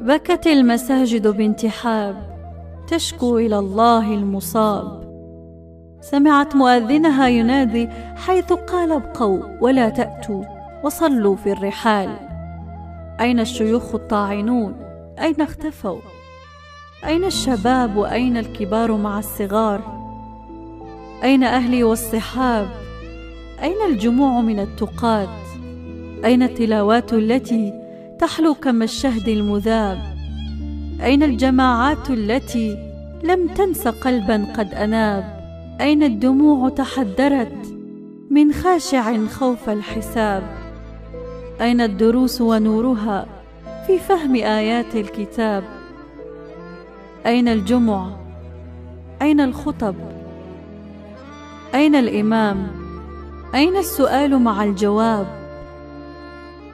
بكت المساجد بانتحاب تشكو إلى الله المصاب. سمعت مؤذنها ينادي حيث قال ابقوا ولا تأتوا وصلوا في الرحال. أين الشيوخ الطاعنون؟ أين اختفوا؟ أين الشباب وأين الكبار مع الصغار؟ أين أهلي والصحاب؟ أين الجموع من التقات؟ أين التلاوات التي تحلو كما الشهد المذاب؟ أين الجماعات التي لم تنس قلبا قد أناب؟ أين الدموع تحدرت من خاشع خوف الحساب؟ أين الدروس ونورها في فهم آيات الكتاب؟ أين الجمع؟ أين الخطب؟ أين الإمام؟ أين السؤال مع الجواب؟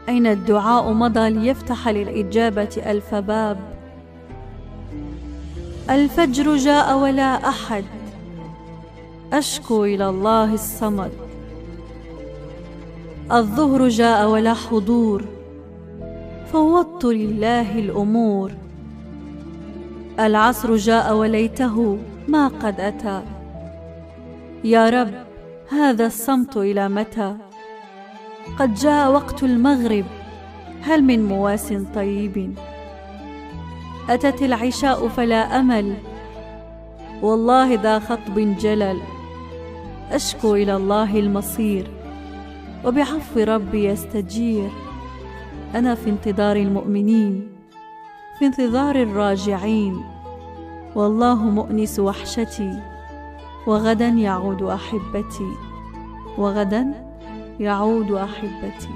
أين الدعاء مضى ليفتح للإجابة ألف باب؟ الفجر جاء ولا أحد أشكو إلى الله الصمد. الظهر جاء ولا حضور فوضت لله الأمور. العصر جاء وليته ما قد أتى. يا رب هذا الصمت إلى متى؟ قد جاء وقت المغرب هل من مواس طيب؟ أتت العشاء فلا أمل والله ذا خطب جلل. أشكو إلى الله المصير وبعفو ربي يستجير. أنا في انتظار المؤمنين في انتظار الراجعين والله مؤنس وحشتي. وغدا يعود أحبتي وغدا يعود أحبتي.